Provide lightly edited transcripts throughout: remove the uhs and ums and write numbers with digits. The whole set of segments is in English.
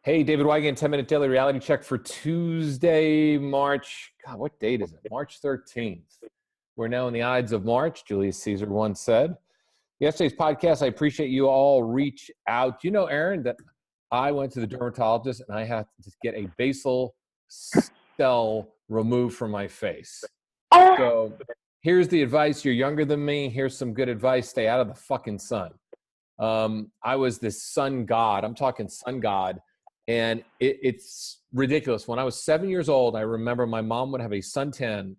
Hey, David Wygant, 10-minute daily reality check for Tuesday, March. God, what date is it? March 13th. We're now in the Ides of March, Julius Caesar once said. Yesterday's podcast, I appreciate you all reach out. You know, Aaron, that I went to the dermatologist and I had to get a basal cell removed from my face. So here's the advice. You're younger than me. Here's some good advice. Stay out of the fucking sun. I was this sun god. I'm talking sun god. And it's ridiculous. When I was 7 years old, I remember my mom would have a suntan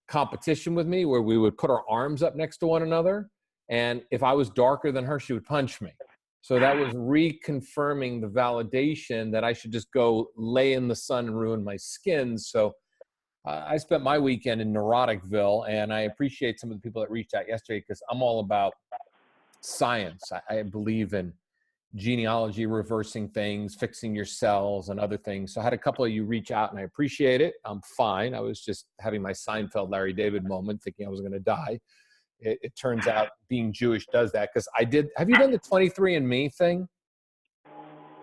competition with me where we would put our arms up next to one another. And if I was darker than her, she would punch me. So that was reconfirming the validation that I should just go lay in the sun and ruin my skin. So I spent my weekend in Neuroticville, and I appreciate some of the people that reached out yesterday because I'm all about science. I believe in genealogy, reversing things, fixing your cells and other things. So I had a couple of you reach out and I appreciate it. I'm fine. I was just having my Seinfeld Larry David moment thinking I was going to die. It turns out being Jewish does that because I did. Have you done the 23andMe thing?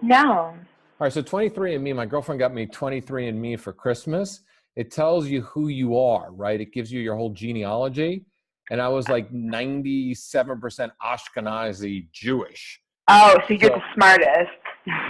No. All right. So 23andMe, my girlfriend got me 23andMe for Christmas. It tells you who you are, right? It gives you your whole genealogy. And I was like 97% Ashkenazi Jewish. Oh, so you're the smartest.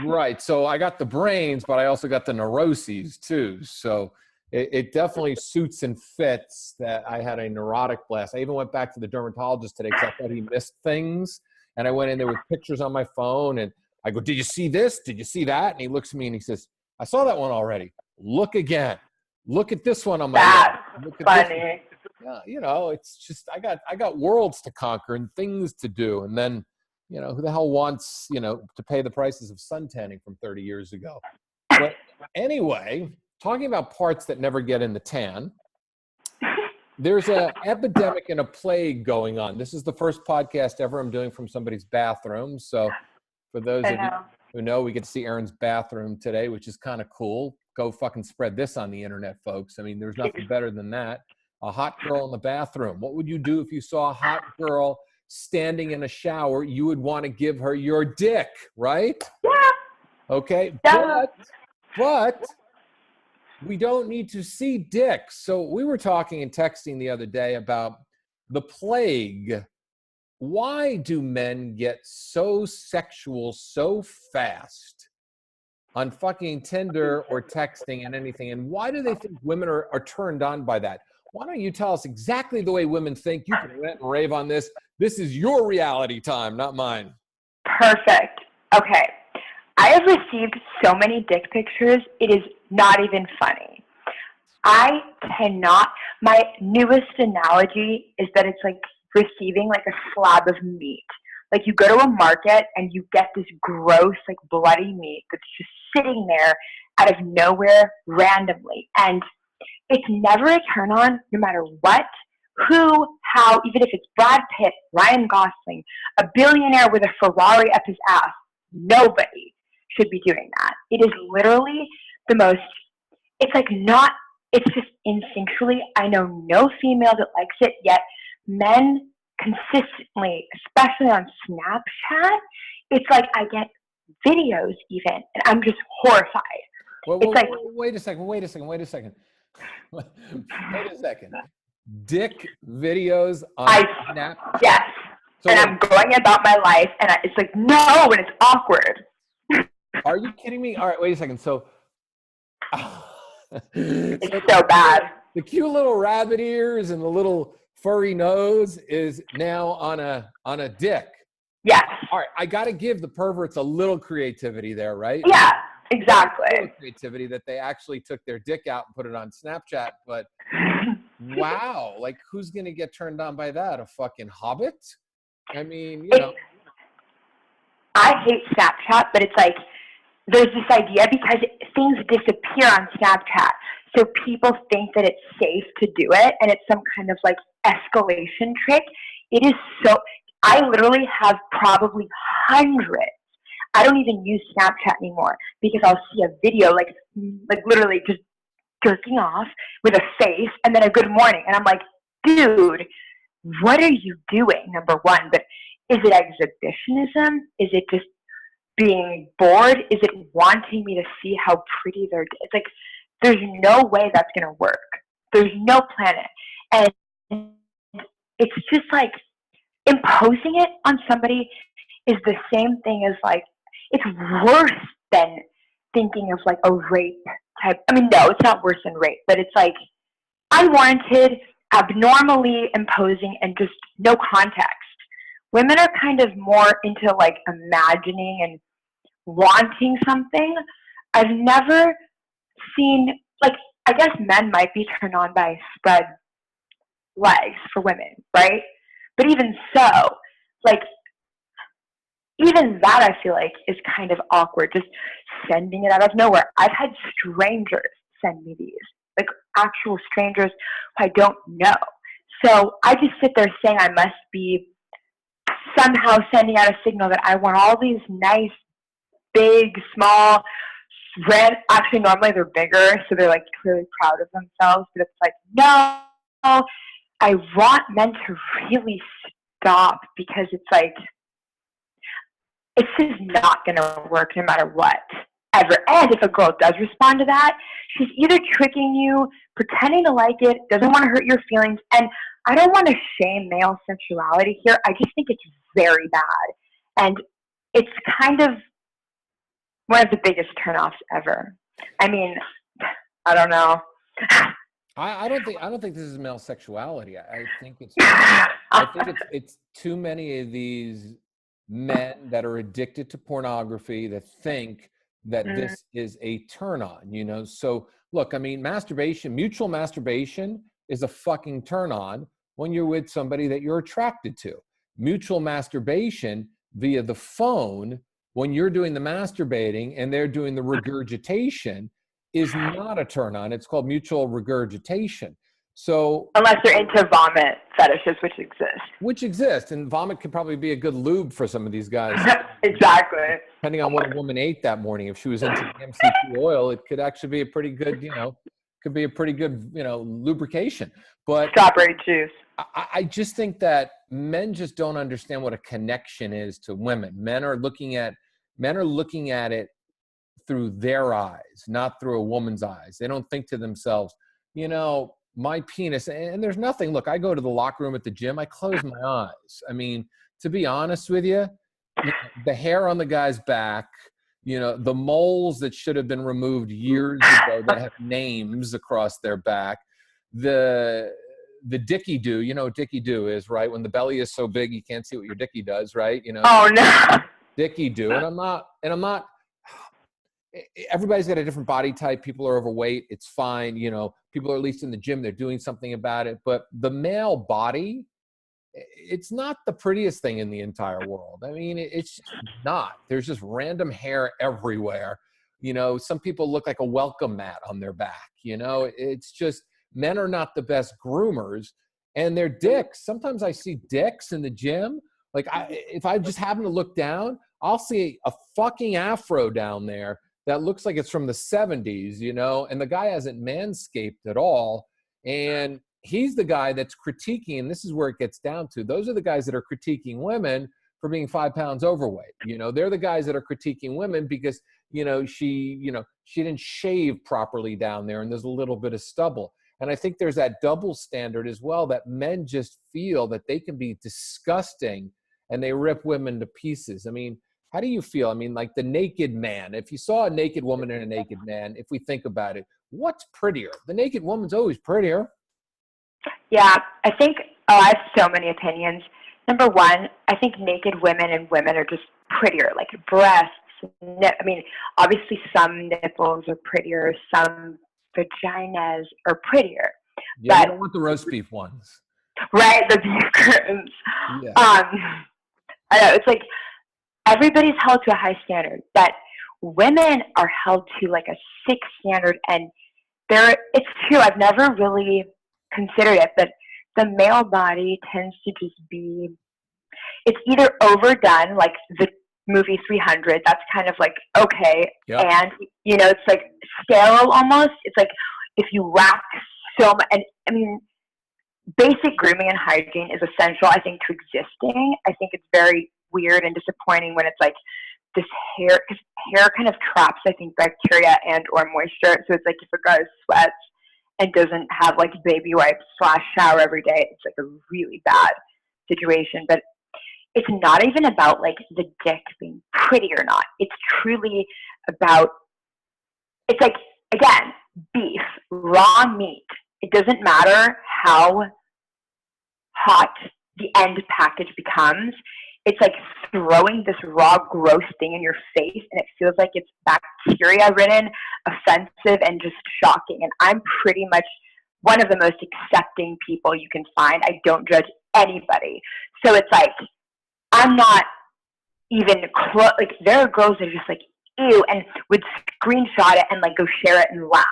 Right. So I got the brains, but I also got the neuroses too. So it definitely suits and fits that I had a neurotic blast. I even went back to the dermatologist today because I thought he missed things. And I went in there with pictures on my phone and I go, did you see this? Did you see that? And he looks at me and he says, I saw that one already. Look again. Look at this one on my That's Look at funny. Yeah, you know, it's just I got worlds to conquer and things to do. And then, you know, who the hell wants, you know, to pay the prices of suntanning from 30 years ago? But anyway, talking about parts that never get in the tan, there's an epidemic and a plague going on. This is the first podcast ever I'm doing from somebody's bathroom. So for those of you who know, we get to see Aaron's bathroom today, which is kind of cool. Go fucking spread this on the internet, folks. I mean, there's nothing better than that. A hot girl in the bathroom. What would you do if you saw a hot girl standing in a shower? You would want to give her your dick, right? Yeah. Okay, Yeah. but we don't need to see dicks. So we were talking and texting the other day about the plague. Why do men get so sexual so fast on fucking Tinder or texting and anything? And why do they think women are turned on by that? Why don't you tell us exactly the way women think? You can rant and rave on this. This is your reality time, not mine. Perfect. Okay. I have received so many dick pictures, it is not even funny. I cannot, my newest analogy is that it's like receiving like a slab of meat. Like you go to a market and you get this gross, like bloody meat that's just sitting there out of nowhere randomly. And it's never a turn on, no matter what, who, how, even if it's Brad Pitt, Ryan Gosling, a billionaire with a Ferrari up his ass, nobody should be doing that. It is literally the most, it's like not, it's just instinctually, I know no female that likes it, yet men consistently, especially on Snapchat, it's like I get videos even, and I'm just horrified. Wait a second. Dick videos on Snap? Yes. So and I'm going about my life, and it's like, no, and it's awkward. Are you kidding me? All right, wait a second. So, it's so bad. The cute little rabbit ears and the little furry nose is now on a dick. Yes. All right, I got to give the perverts a little creativity there, right? Yeah, exactly. A little creativity that they actually took their dick out and put it on Snapchat, but wow, like who's going to get turned on by that? A fucking hobbit? I mean, you know. I hate Snapchat, but it's like there's this idea because things disappear on Snapchat. So people think that it's safe to do it, and it's some kind of like escalation trick. It is so, I literally have probably hundreds. I don't even use Snapchat anymore because I'll see a video like literally just jerking off with a face and then a good morning. And I'm like, dude, what are you doing, number one? But is it exhibitionism? Is it just being bored? Is it wanting me to see how pretty they're? It's like there's no way that's gonna work. There's no planet, and it's just like imposing it on somebody is the same thing as like it's worse than thinking of like a rape type. I mean, no, it's not worse than rape, but it's like unwarranted, abnormally imposing, and just no context. Women are kind of more into like imagining and wanting something. I've never seen, like, I guess men might be turned on by spread legs for women, right? But even so, like, even that I feel like is kind of awkward, just sending it out of nowhere. I've had strangers send me these, like actual strangers who I don't know. So I just sit there saying I must be somehow sending out a signal that I want all these nice, big, small, actually normally they're bigger, so they're like clearly proud of themselves, but it's like, no, I want men to really stop, because it's like, it's just not going to work no matter what, ever. And if a girl does respond to that, she's either tricking you, pretending to like it, doesn't want to hurt your feelings. And I don't want to shame male sexuality here. I just think it's very bad. And it's kind of one of the biggest turnoffs ever. I mean, I don't know. I don't think this is male sexuality. I think it's too many of these men that are addicted to pornography that think that this is a turn on, you know? So look, I mean, mutual masturbation is a fucking turn on when you're with somebody that you're attracted to. Mutual masturbation via the phone, when you're doing the masturbating and they're doing the regurgitation, is not a turn on. It's called mutual regurgitation. So unless they're into vomit fetishes, which exist. And vomit could probably be a good lube for some of these guys. Exactly. Depending on what a woman ate that morning. If she was into the MCT oil, it could actually be a pretty good, lubrication. But strawberry juice. I just think that men just don't understand what a connection is to women. Men are looking at it through their eyes, not through a woman's eyes. They don't think to themselves, my penis, and there's nothing. Look, I go to the locker room at the gym, I close my eyes. I mean, to be honest with you, the hair on the guy's back, the moles that should have been removed years ago that have names across their back, the dicky do, what dicky do is, right? When the belly is so big, you can't see what your dicky does, right? Oh no. Dicky do. And I'm not, everybody's got a different body type. People are overweight. It's fine. People are at least in the gym. They're doing something about it. But the male body, it's not the prettiest thing in the entire world. I mean, it's just not. There's just random hair everywhere. Some people look like a welcome mat on their back. It's just, men are not the best groomers, and they're dicks. Sometimes I see dicks in the gym. Like if I just happen to look down, I'll see a fucking afro down there that looks like it's from the 70s, and the guy hasn't manscaped at all. And he's the guy that's critiquing, and this is where it gets down to. Those are the guys that are critiquing women for being 5 pounds overweight. They're the guys that are critiquing women because, she didn't shave properly down there and there's a little bit of stubble. And I think there's that double standard as well, that men just feel that they can be disgusting and they rip women to pieces. I mean, how do you feel? I mean, like the naked man, if you saw a naked woman and a naked man, if we think about it, what's prettier? The naked woman's always prettier. Yeah, I think, I have so many opinions. Number one, I think naked women and women are just prettier, like breasts. I mean, obviously some nipples are prettier, some vaginas are prettier. Yeah, but, you don't want the roast beef ones. Right, the beef curtains. Yeah. I know, it's like everybody's held to a high standard, but women are held to like a 6 standard, and it's true, I've never really considered it, but the male body tends to just be, it's either overdone, like the movie 300, that's kind of like, okay, yep. And, it's like sterile almost. It's like if you wax so much, and I mean, basic grooming and hygiene is essential, I think, to existing. I think it's very weird and disappointing when it's like this hair, because hair kind of traps, I think, bacteria and or moisture. So it's like if a guy sweats and doesn't have like baby wipes / shower every day, it's like a really bad situation. But it's not even about like the dick being pretty or not. It's truly about, it's like, again, beef, raw meat. It doesn't matter how hot the end package becomes. It's like throwing this raw, gross thing in your face, and it feels like it's bacteria-ridden, offensive, and just shocking. And I'm pretty much one of the most accepting people you can find. I don't judge anybody. So it's like, I'm not even close. Like, there are girls that are just like, ew, and would screenshot it and like go share it and laugh.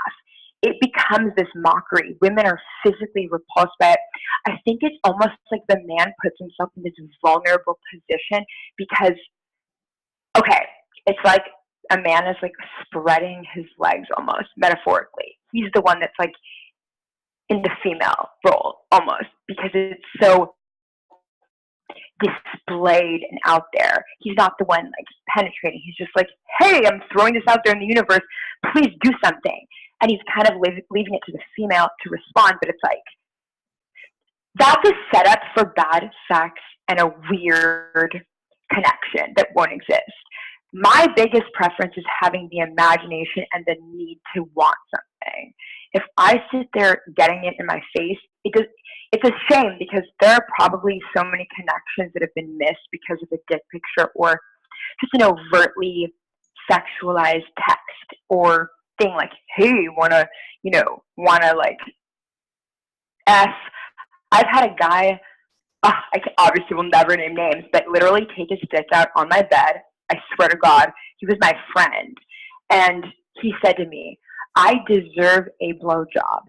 It becomes this mockery. Women are physically repulsed by it. I think it's almost like the man puts himself in this vulnerable position because, okay, it's like a man is like spreading his legs almost, metaphorically. He's the one that's like in the female role almost because it's so displayed and out there. He's not the one like penetrating. He's just like, hey, I'm throwing this out there in the universe. Please do something. And he's kind of leaving it to the female to respond. But it's like, that's a setup for bad sex and a weird connection that won't exist. My biggest preference is having the imagination and the need to want something. If I sit there getting it in my face, it's a shame because there are probably so many connections that have been missed because of a dick picture or just an overtly sexualized text or thing like, hey, wanna like I've had a guy, obviously will never name names, but literally take his dick out on my bed. I swear to God, he was my friend. And he said to me, I deserve a blowjob.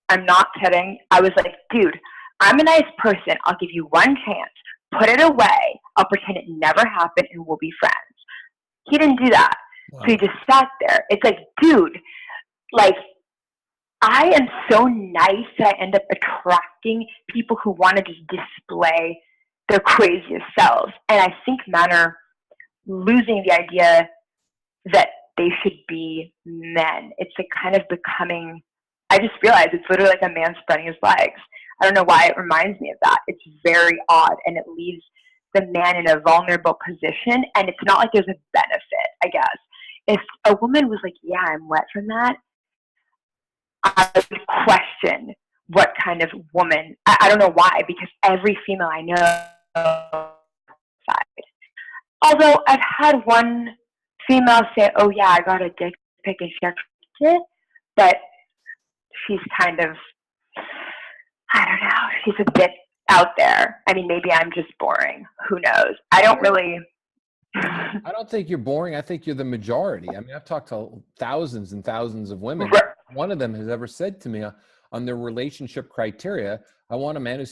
I'm not kidding. I was like, dude, I'm a nice person. I'll give you one chance. Put it away. I'll pretend it never happened and we'll be friends. He didn't do that. Wow. So he just sat there. It's like, dude, like, I am so nice that I end up attracting people who want to just display their craziest selves. And I think men are losing the idea that they should be men. It's like kind of becoming, I just realized it's literally like a man spreading his legs. I don't know why it reminds me of that. It's very odd, and it leaves the man in a vulnerable position, and it's not like there's a benefit, I guess. If a woman was like, yeah, I'm wet from that, I would question what kind of woman. I don't know why, because every female I know side. Although I've had one female say, oh yeah, I got a dick pic and she accepted it, but she's kind of, I don't know, she's a bit out there. I mean, maybe I'm just boring. Who knows? I don't really. I don't think you're boring. I think you're the majority. I mean, I've talked to thousands and thousands of women. Right. One of them has ever said to me on their relationship criteria, I want a man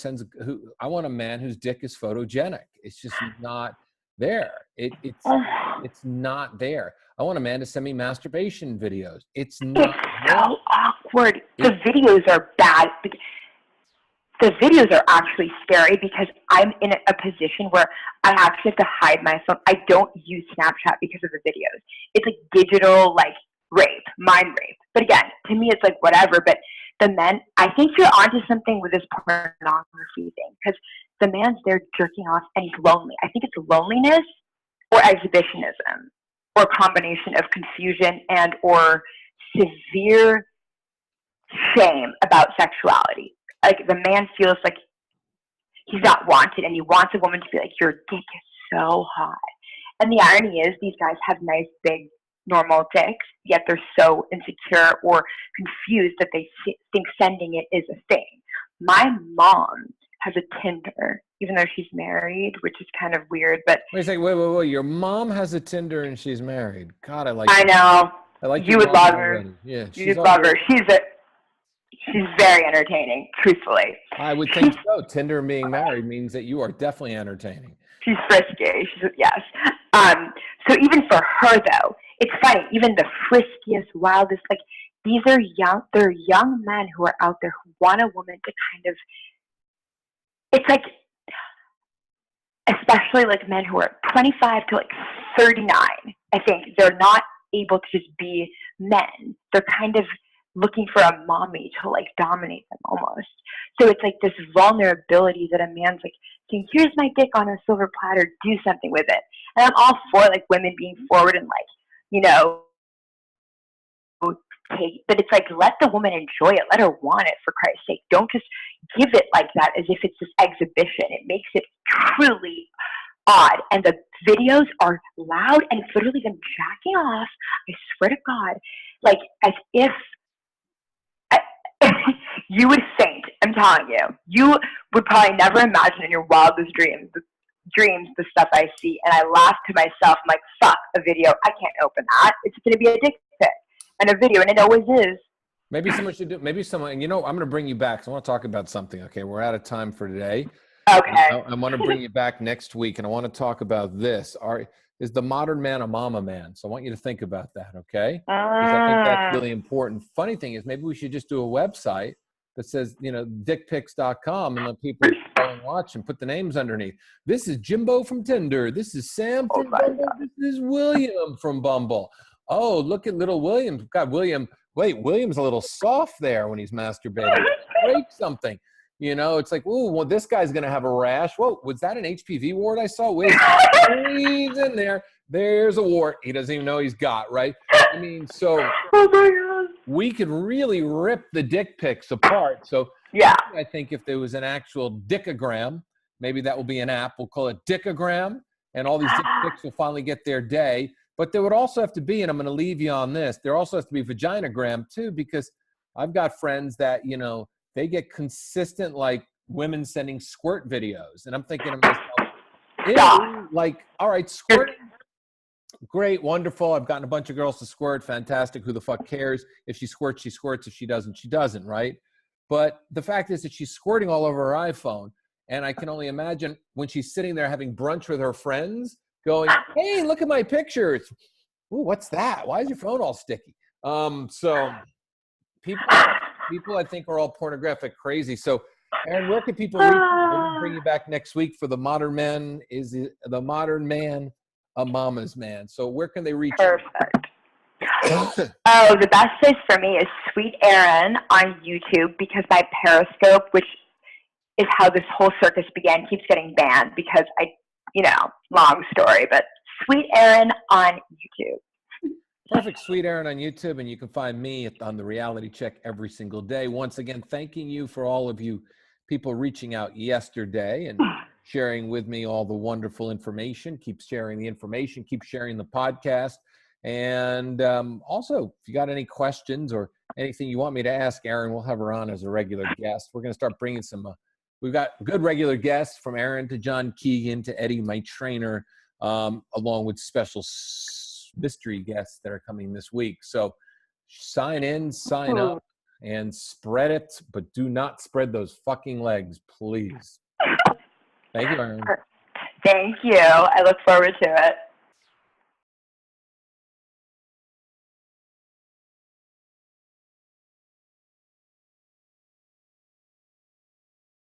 I want a man whose dick is photogenic. It's just not there. It's not there. I want a man to send me masturbation videos. It's not there. So awkward. The videos are bad. The videos are actually scary because I'm in a position where I actually have to hide myself. I don't use Snapchat because of the videos. It's like digital, like rape, mind rape. But again, to me, it's like whatever. But the men, I think you're onto something with this pornography thing because the man's there jerking off and he's lonely. I think it's loneliness or exhibitionism or a combination of confusion and or severe shame about sexuality. Like the man feels like he's not wanted and he wants a woman to be like, your dick is so hot. And the irony is these guys have nice, big, normal dicks, yet they're so insecure or confused that they think sending it is a thing. My mom has a Tinder, even though she's married, which is kind of weird. But wait a second, wait. Your mom has a Tinder and she's married. God, I like I her. know. I like you would love her. Already. Yeah, you'd love her. She's very entertaining, truthfully. I would think so. Tinder and being married means that you are definitely entertaining. She's frisky. Yes. So even for her, though, it's funny. Even the friskiest, wildest, like they're young men who are out there who want a woman to kind of, it's like, especially like men who are 25 to like 39, I think, they're not able to just be men. They're kind of looking for a mommy to like dominate them almost. So it's like this vulnerability that a man's like saying, here's my dick on a silver platter, do something with it. And I'm all for like women being forward and like, you know, but it's like, let the woman enjoy it. Let her want it, for Christ's sake. Don't just give it like that as if it's this exhibition. It makes it truly odd. And the videos are loud, and it's literally them jacking off, I swear to God, like as if you would faint. I'm telling you. You would probably never imagine in your wildest dreams the stuff I see. And I laugh to myself. I'm like, fuck, a video. I can't open that. It's going to be a dick pic and a video, and it always is. Maybe someone should do. Maybe someone. And you know, I'm going to bring you back. So I want to talk about something. Okay, we're out of time for today. Okay. I want to bring you back next week, and I want to talk about this. Is the modern man a mama man? So I want you to think about that. Okay, because I think that's really important. Funny thing is, maybe we should just do a website that says, you know, dickpics.com, and let people go and watch and put the names underneath. This is Jimbo from Tinder. This is Sam from Bumble. This is William from Bumble. Oh, look at little William. God, William. Wait, William's a little soft there when he's masturbating. Break something. You know, it's like, ooh, well, this guy's going to have a rash. Whoa, was that an HPV wart I saw? Wait, he's in there. There's a wart he doesn't even know he's got, right? I mean, so Oh my God. we could really rip the dick pics apart. So Yeah. I think if there was an actual dickogram, maybe that will be an app. We'll call it Dickogram, and all these dick pics will finally get their day. But there would also have to be, and I'm going to leave you on this, there also has to be Vaginagram too, because I've got friends that, you know, they get consistent, like, women sending squirt videos. And I'm thinking to myself, ew, like, all right, squirting, great, wonderful. I've gotten a bunch of girls to squirt. Fantastic. Who the fuck cares? If she squirts, she squirts. If she doesn't, she doesn't, right? But the fact is that she's squirting all over her iPhone. And I can only imagine when she's sitting there having brunch with her friends going, hey, look at my pictures. Ooh, what's that? Why is your phone all sticky? So people I think are all pornographic crazy. So Aaron, where can people reach you? We're going to bring you back next week for the modern man. Is the modern man a mama's man? So where can they reach Perfect. you? Oh, the best place for me is Sweet Aaron on YouTube, because my Periscope, which is how this whole circus began, keeps getting banned because long story, but Sweet Aaron on YouTube. Perfect. Sweet Aaron on YouTube, and you can find me on the Reality Check every single day. Once again, thanking you for all of you people reaching out yesterday and sharing with me all the wonderful information. Keep sharing the information. Keep sharing the podcast. And also, if you got any questions or anything you want me to ask Aaron, we'll have her on as a regular guest. We're going to start bringing some we've got good regular guests, from Aaron to John Keegan to Eddie, my trainer, along with special mystery guests that are coming this week. So sign in, sign up, and spread it, but do not spread those fucking legs, please. Thank you, Aaron. Thank you. I look forward to it.